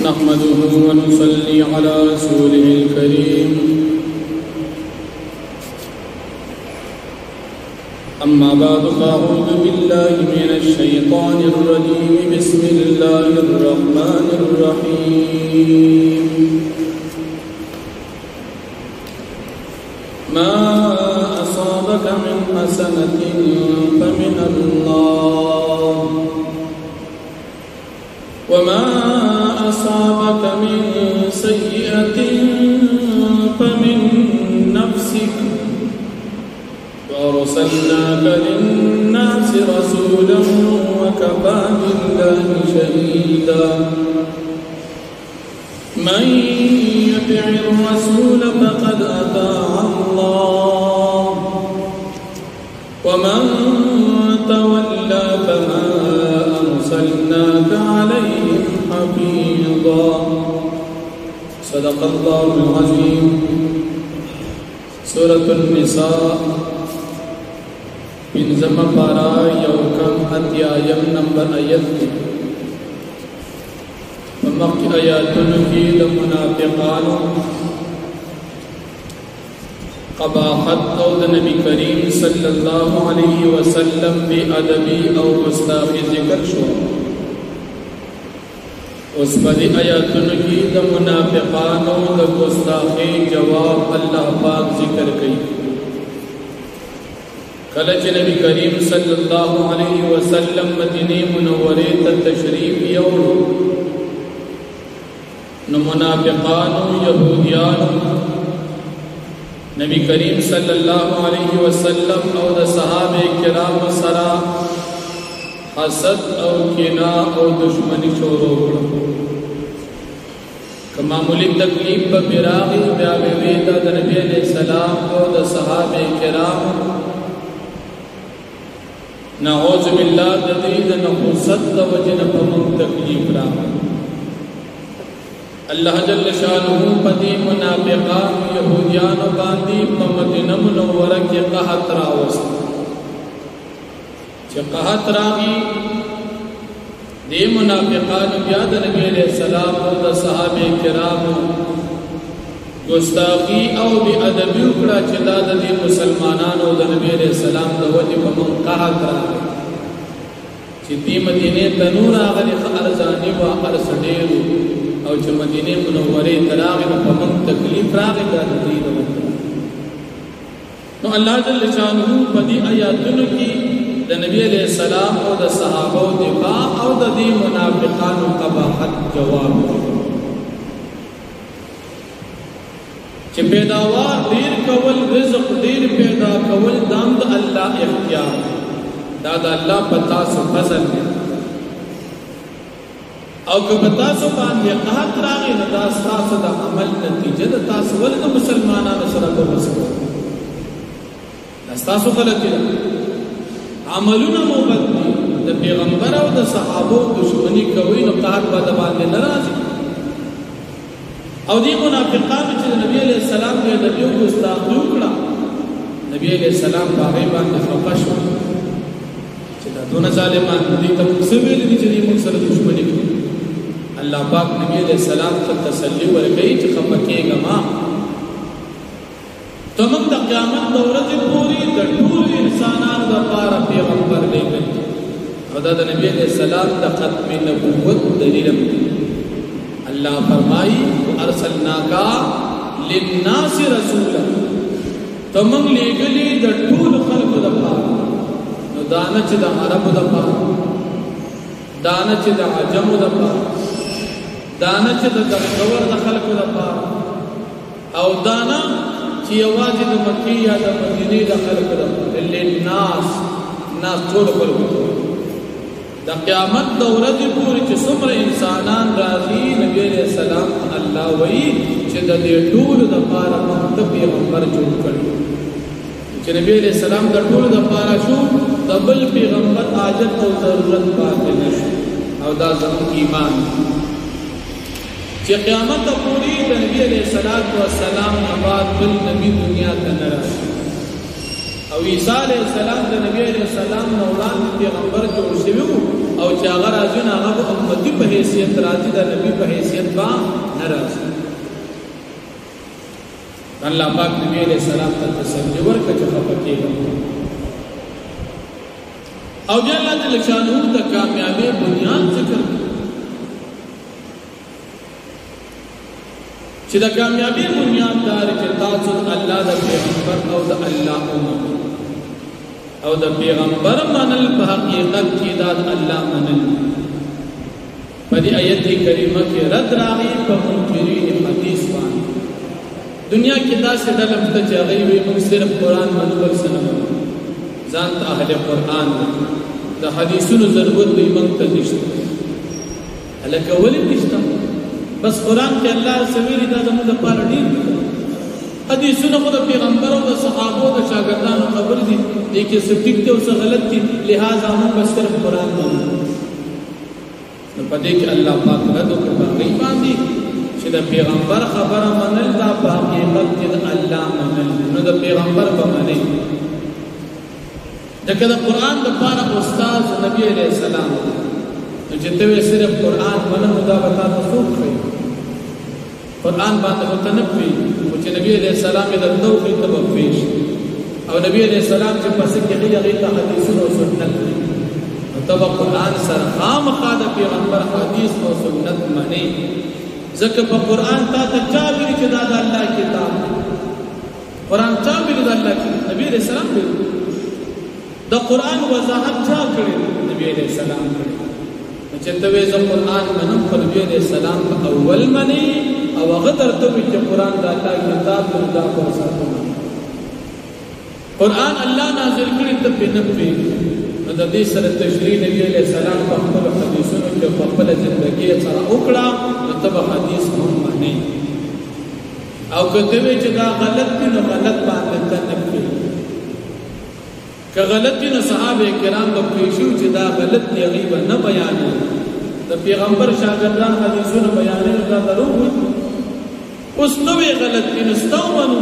نحمده ونصلي على رسوله الكريم أما بعد فأعوذ بالله من الشيطان الرجيم بسم الله الرحمن الرحيم ما أصابك من حسنة فمن الله وما أصابك من سيئة فمن نفسك وأرسلناك للناس رسولا وكفى بالله شهيدا من يطع الرسول فقد أطاع الله ومن تولى فما أرسلناك عليهم حفيظا صدق الله العظيم. سورة النساء پنځم پارا یوکم اتیایم نمبر آیت کی مخی آیاتن کی لمنافقانو قباحت او نبی کریم صلی اللہ علیہ وسلم بی ادبی او گستاخی ذکر شو. اس پدی آیاتن کی لمنافقانو گستاخی جواب اللہ پاک ذکر کی. کلچ نبی کریم صلی اللہ علیہ وسلم مدینہ منورے تشریف یوڑو نو منافقانو یہودیانو نبی کریم صلی اللہ علیہ وسلم او دا صحابہ کرام سرا حسد او کنا او دشمنی شروع کرو. کمامولی تکلیف براغی بیاوی ویدہ دا نبی علیہ السلام او دا صحابہ کرام نعوذ باللہ دید نحوست دا وجن پمن تکلیف را. اللہ جل شانہ پدی منافقان یہودیان باندی پمدینہ منورہ کی قحط راوست. چه قحط راگی دی منافقان بیاد نبی علیہ السلام و دا صحابہ کرام گستاخی او بی ادبی اکڑا چدا دا دی مسلمانان و دا نبی علیہ السلام دا وجی پمن قحط راگی چی دی مدینہ تنور آغلی ارزانی و ارسڈیرو او چې مدینه منوره تراغ په پمن تکلیف راغی د دې نو الله جل شانه په دې آیاتونو کې د نبی علیہ السلام او د صحابه دفاع او د دې منافقانو قباحت جواب چې پیداوار ډیر کول رزق ډیر پیدا کول دام د الله اختیار دا د الله پتا سو فضل دی او که تاسو باندې قحط راغی نو دا تاسو د عمل نتیجه ده. تاسو ولې مسلمانانو سره بغض کوئ؟ دا تاسو غلطي ده. عملونه مو بد دي. د پیغمبر او د صحابو دشمنی کوي نو قحط به د باندې نه راځي. او دې منافقانو چې نبی علیہ السلام دې د یو ګستاخی وکړه نبی علیہ السلام باغې باندې خفه شو چې دا دونه ظالمان دي ته څه ویل دي چې موږ سره دشمنی کوي. اللہ پاک نبی علیہ السلام تا تسلی ورکی چی خفکیگا ما تو من دا قیامت دورت پوری دا طول انسانان دا پارا پیغمبر لے گئی خدا دا نبی علیہ السلام دا ختم نبوت دلیلم اللہ فرمائی ارسلناکا للناس رسولا تو من لے گلی دا طول خلق دا پارا نو دانا چی دا عرب دا پارا دانا چی دا عجم دا پارا دانا چې د دغور د خلکو لپاره او دانا چې یوازې د مکې یا د مدینې د خلکو لپاره للناس ناس ټول خلکو د قیامت د ورځې پورې چې څومره انسانان راځي نبی علیہ السلام الله وایي چې د دې ټول لپاره موږ پیغمبر جوړ کړی چې نبی علیہ السلام د ټول لپاره شو د بل پیغمبر حاجت او ضرورت پاتې نشو او دا زموږ ایمان کہ قیامت پوری نبی علیہ السلام بعد بل نبی دنیا ته نه راشي او عیسی علیہ السلام د نبی علیہ السلام نوران پیغمبر جوړ شوی او چې هغه راځي هغه امتی په حیثیت راځي د نبی په حیثیت با ناراض الله پاک نبی علیہ السلام ته تسلی ورکړه چې خفه کېږم او بیا الله جل شانه د کامیابی بنیاد ذکر چې د کامیابی بنیاد دار چې تاسو الله د پیغمبر او د الله امت او د پیغمبر منل په حقیقت کې د الله منل په دې آیت کریمه کې رد راغی په منکرین حدیث باندې دنیا کې داسې ډله شته چې هغوی وایي موږ صرف قرآن منو بل څه نه منو ځان ته اهل قرآن د حدیثونو ضرورت دوی موږ ته نشته هلکه ولې نشته بس قرآن کې الله څه ویلي دا زموږ دپاره ډېر دي حدیثونه خو د پیغمبر او د صحابو د شاګردانو خبرې دي دې کې څه ټیک دي او څه غلط دي لہذا موږ بس صرف قرآن منو نو په دې کې الله پاک رد وکړ په هغوی باندې چې د پیغمبر خبره منل دا په حقیقت کې د الله منل نو د پیغمبر به منئ ځکه د قرآن دپاره استاد نبی علیه السلام نو چې ته وایې صرف قرآن منم نو دا به تا ته څوک ښایي قرآن باندې خو ته نه پوهېږي خو چې نبی علیه السلام یې درته وښایي ته به پوه شي او نبی علیه السلام چې پسې کې ښایي هغې ته حدیثونه او سنت دي نو ته به قرآن سره خامخا د پیغمبر حدیث او سنت منې ځکه په قرآن تا ته چا ویلي چې دا د الله کتاب دی قرآن چا ویلي د الله کتاب نبی علیه السلام ویلي د قرآن وضاحت چا کړی نبی علیه السلام کړی نو چې ته وایې زه قرآن منم خو نبی علیه السلام په اول منې او هغه درته وایي چې قرآن د الله کتاب دی دا به ورسره ومنې قرآن الله نازل کړي ته پرې نه پوهېږي نو د دې سره تشریح نبی علیه السلام په خپلو حدیثونو کې په خپله زندګۍ سره وکړه نو ته به حدیث هم منې او که ته وایې چې دا غلط دي نو غلط باندې ته نه پوهېږي که غلط دي نو صحابه کرام به پوه شي چې دا غلط دي هغوی به نه بیانوي د پیغمبر شاګردان حدیثونه بیانوي نو دا دروغ وي اوس ته وایې غلط دي نو ستا ومنو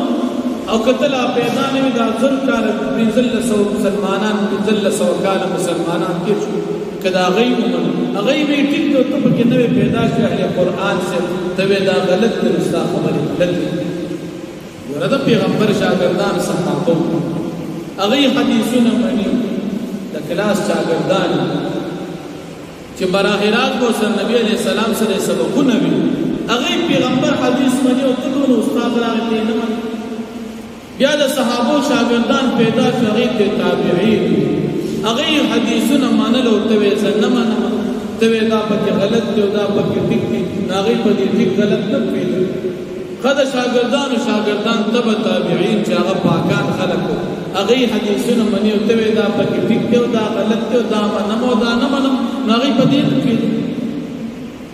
او کتلا پیدا نه وي دا ځل کاله 1500 مسلمانان 1500 کاله مسلمانان تېر شو که دا هغوی ومنو هغوی وایي ټیک دی ته پکې نه وې پیدا شوې اهل قرآن صاحب ته وایې دا غلط دی نو ستا خبرې غلط دي ګوره د پیغمبر شاګردان صحابه هغوی حدیثونه مني د کلاس شاګردان چې براه راست به سره نبي علیه السلام سره سبقونه وي هغوی پیغمبر حدیث مني او ته نو استاد راغلی نه مني بیا د صحابو شاګردان پیدا شو هغوی ته تابعین هغوی حدیثونه منل او ته وایې زه نه منم ته وایې دا پکې غلط دی او دا پکې ټیک دي نو هغوی په دې ټیک غلط نه پوهېږي ښه د شاګردان ته به تابعین چې هغه پاکان خلک وو هغوی حدیثونه مني او ته وایې دا پکې ټیک دی او دا غلط دی او دا منم او دا نه منم نو هغوی په دې نه پوهېږي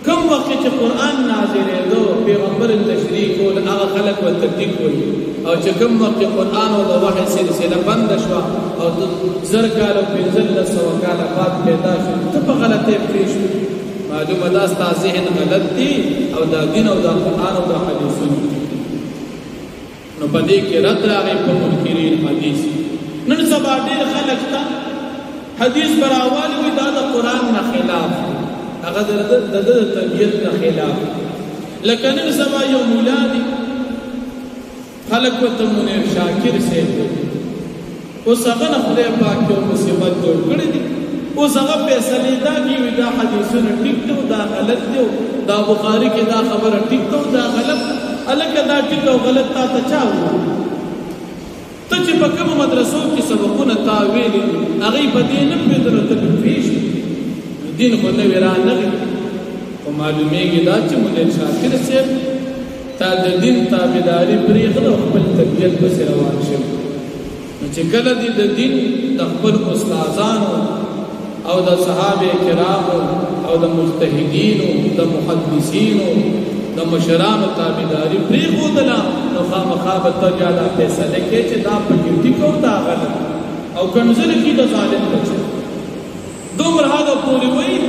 کوم وخت چې قرآن نازلېدو پیغمبر تشریح کول هغه خلک ورته ټیک وایي او چې کوم وخت قرآن او د وحی سلسله بنده شوه او 1000 کاله 1500 کاله بعد پیدا شو ته په غلطۍ پرې شوې معلومه دا ستا ذهن غلط دی او دا دین او دا قرآن او دا حدیثونه نو په دې کې رد راغی په منکرین حدیث نن سبا ډېر خلک ته حدیث براوالي وي دا د قرآن نه خلاف هغه د طبیعت نه خلاف لکه نن سبا یو مولا دی خلق ورته منیر شاکر صاحب اوس هغه نه خدای پاک یو مصیبت جوړ کړی دی اوس هغه فیصلې دا کوي دا حدیثونه ټیک دي دا غلط دي دا بخاري کې دا خبره ټیک ده دا غلط الکه دا ټیک او غلط تا ته چا وایي ته چې په کومو مدرسو کې سبقونه تا ویلي هغوی په دې نه پوهېدل ته پرې پوه شي دین خو نوې رانغی خو معلومېږي دا چې منیر شاکر صاحب تا د دین تابعداري پرېښله او خپل طبیعت پسې روان شوي نو چې کله دې د دین د خپل استادانو او د صحابه کرامو او د مجتهدینو د محدثینو د مشرانو تابعداري پرېښودله نو خامخا به ته بیا دا فیصله کې چې دا پکې ټیک او دا غلط او کنځلې کې د ظالم بچي دومره هغه پورې وایي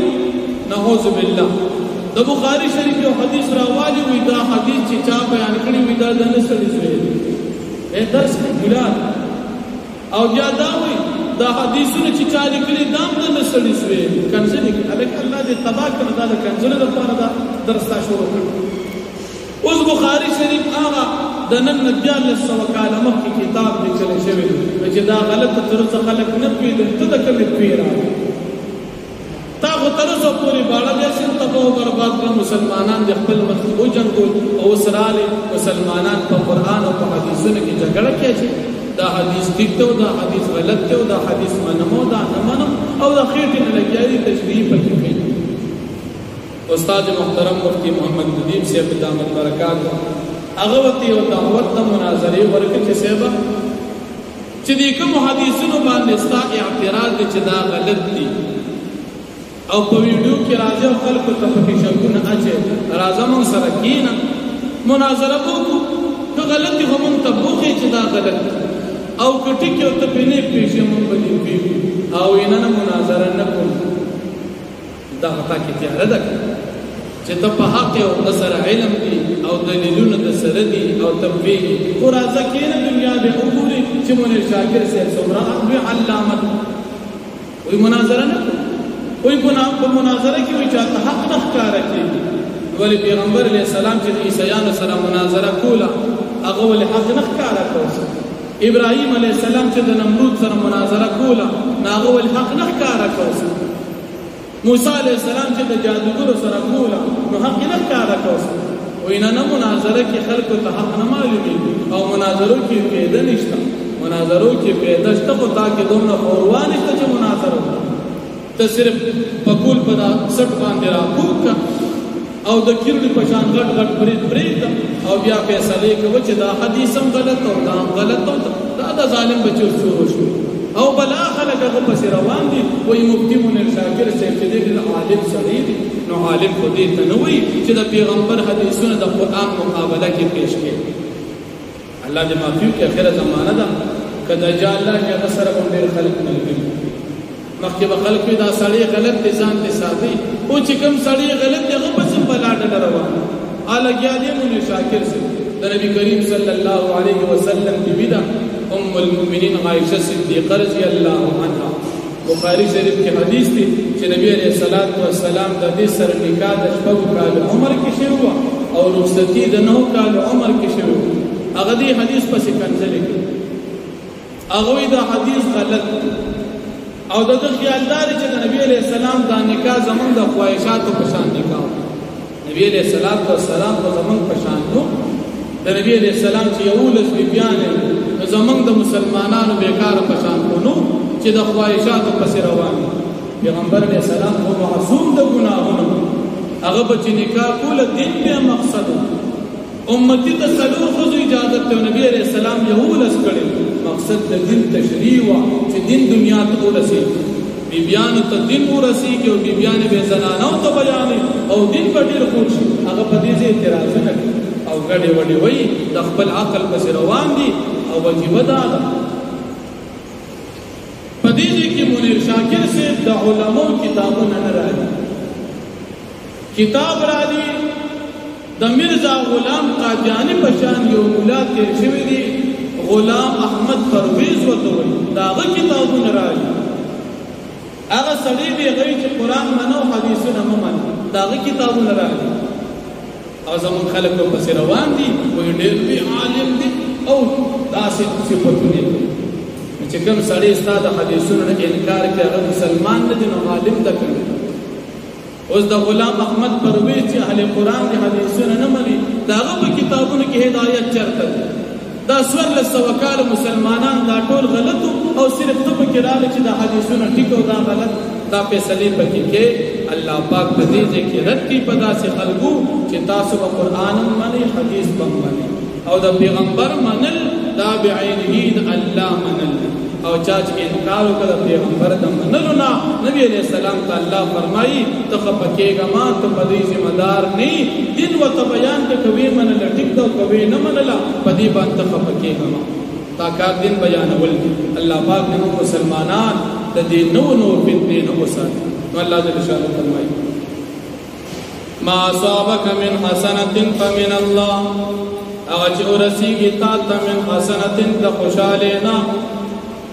نعوذ بالله د بخاري شریف یو حدیث راوالي وي دا حدیث چې چا بیان کړی وي دا د نه سړي سوی درس کې ګلان او بیا دا وایي دا حدیثونه چې چا لیکلي دام د نسړي سوې کنځلې الک الله دې تبا کړ دا د کنځلې لپاره دا درس تا شروع کړ. اوس بخاری شریف هغه د نن 1900 کال مخکې کتاب لیکل شوی چې دا غلط طرز خلک نه پیژني ته د کومې پیرا تا خو تر اوسه پورې باړه دې سم تباہ او برباد کړ مسلمانان د خپل مخ او جنګول او سراله مسلمانان په قران او په حدیثونو کې جګړه کوي دا حدیث ټیک ته دا حدیث غلط ته دا حدیث منمو دا نه منم او دا خېټه نه لګیاري تشریح پکې کوي. استاد محترم مفتی محمد ندیم صاحب دامت برکات هغه وتی او دعوت ته مناظره ورکړي چې صاحب چې دې کوم حدیثونو باندې ستا اعتراض چې دا غلط دي او په ویډیو کې راځي خلکو ته پکې شکونه اچي راځه مون سره کینا مناظره وکړو که غلطي هم ته بوخي چې دا غلط او کټی کې ته پینې پیښه مون بدی پی او اینه مناظره نه کوم دا تا کې تیار ده چې ته په حق او نصر علم دي او دلیلونه د سره دي او تبویغ او راځه کینه دنیا به وګوري چې مونږ شاکر سي سمرا به علامت وي مناظره نه کوئی په مناظره کې وي چې حق نه ښکارا کوي ولی پیغمبر علیہ السلام چې عیسایانو سره مناظره کوله هغه ول حق نه ښکارا کوي. ابراهیم علیہ السلام چې د نمرود سره مناظره کوله هغه ول حق نه ښکارا کوي. موسی علیہ السلام چې د جادوګرو سره کوله نو حق نه ښکارا کوي. وینه مناظره کې خلکو ته حق نه معلومي او مناظرو کې پیدا نشته مناظرو کې پیدا شته خو تا کې دومره اوروانه چې مناظره ته صرف پکول پدا سټ باندې راکوک او د کیرډ په شان غټ غټ برید او بیا فیصله کوي چې دا حدیث هم غلط او دا غلط او دا د ظالم بچو شروع شو او بلا خلک هغه پس روان دي وای مفتی مونږ شاکر چې دې عالم سړي دي نو عالم خو دې ته نه وای چې د پیغمبر حدیثونه د قران مقابله کې پیش کړي. الله دې معافي کې اخره زمانہ ده کدا جا الله کې اثر باندې خلق نه لګي مخکې به خلک دا سړی غلط دي ځان ته ساتي او چې کوم سړی غلط دی هغه پس په لاټه روان الګیا دې مونږ شاکر سي د نبی کریم صلی الله علیه وسلم کی بیدا ام المؤمنین عائشہ صدیقہ رضی اللہ عنہا بخاری شریف کی حدیث تھی چې نبی علیہ الصلوۃ والسلام د دې سره نکاح د شپږ کال عمر کې شوی او رخصتی د 9 کال عمر کې شوی هغه دې حدیث پسې کنځلې هغه دا حدیث غلط او د خیالدار چې د نبی علیہ السلام دا نکاح زمون د خواهشاتو په شان نکاح نبی علیہ السلام په زمون په شان نو د نبی علیہ السلام چې یو لږ بیان زمون د مسلمانانو بیکاره په شان نو چې د خواهشاتو په روان پیغمبر علیہ السلام خو معصوم د ګناهونو هغه به نکاح کول دین په مقصد امتی ته څلور خو اجازه ته نبی علیہ السلام یو لږ کړي مقصد د دین تشریع وا چې دین دنیا ته ورسي بیبیان ته دین ورسي کې او بیبیان به زنانو ته بیان او دین په ډیر خوش هغه په دې اعتراض نه او غړي وړي وای د خپل عقل په روان دي او واجب ده په دې کې منیر شاکر سے د علماء کتابونه نه راځي کتاب راځي د مرزا غلام قادیانی په شان یو مولا تیر شوی دی غلام احمد پرویز وته وي داغه کتابونه راځي هغه سړی دی چې قران منو حدیثونه ممن داغه کتابونه راځي او زمون خلک په سر روان دي وي ډېر به عالم دي او داسې صفاتونه چې کوم سړی ستاسو حدیثونو نه انکار کوي هغه مسلمان نه دي نو عالم ده کوي. اوس د غلام احمد پرویز چې اهل قران دي حدیثونه نه مني داغه په کتابونو کې هدایت چرته دا سور لسوکال مسلمانان دا ټول غلط او صرف ته پکې راځي چې دا حدیثونه ټیک او دا غلط دا فیصله پکې کې الله پاک په دې کې رد کی پدا سے خلقو چې تاسو په قران باندې حدیث باندې او د پیغمبر منل دا بعینه الله منل او چا چې انکار وکړ پیغمبر د منلو نه نبی علیہ السلام ته الله فرمایي ته پکېګه ما ته په دې ذمہ دار نه دین و ته بیان ته کوي منل ټیک دا کوي نه منل په دې باندې پکېګه ما تا کار دین بیانول الله پاک نو مسلمانان د دې نو فتنې نو وساتي نو الله دې انشاءالله فرمایي ما اصابك من حسنه فمن الله اغه چې ورسیږي تا ته من حسنه د خوشاله نه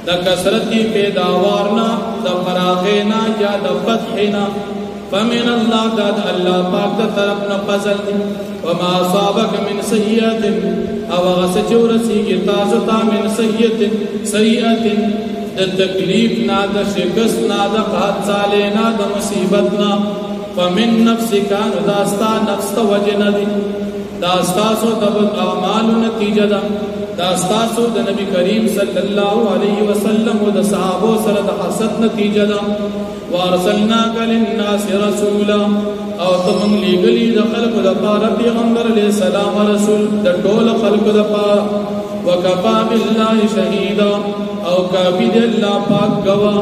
د کثرت پیداوارنا د فراغینا یا د فتحنا فمن الله داد الله پاک د طرف نه فضل دی وما اصابك من سیئه او غسجورسی تاسو تا من سیئه د تکلیف نا د شکست نا د حادثه لینا د مصیبت نا فمن نفسك داستا نفس توجنا دی داستاسو د اعمال نتیجه ده داستاسو د نبی کریم صلی الله علیه وسلم او د صحابه سره د حسد نتیجه ده وارسلناک للناس رسولا او تم لګلی د خلق د پاره پیغمبر علیہ السلام رسول د ټول خلق د پاره وکفا بالله شهیدا او کافی د الله پاک گوا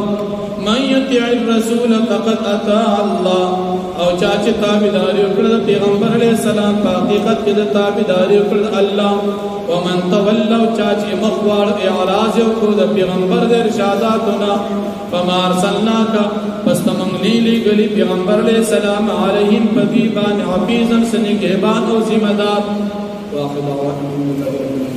من یطیع الرسول فقد اطاع الله او چاچ تابعداري وکړه پیغمبر علیہ السلام په حقیقت کې د تابعداري وکړه الله ومن تولوا چاچ مخوار اعراض وکړه د پیغمبر د ارشاداتنا فما ارسلناک پس تمنګلی لګلی پیغمبر علیہ السلام علیهم پدیبان حفیظا سنگهبان او ذمہ دار واخر دعوانا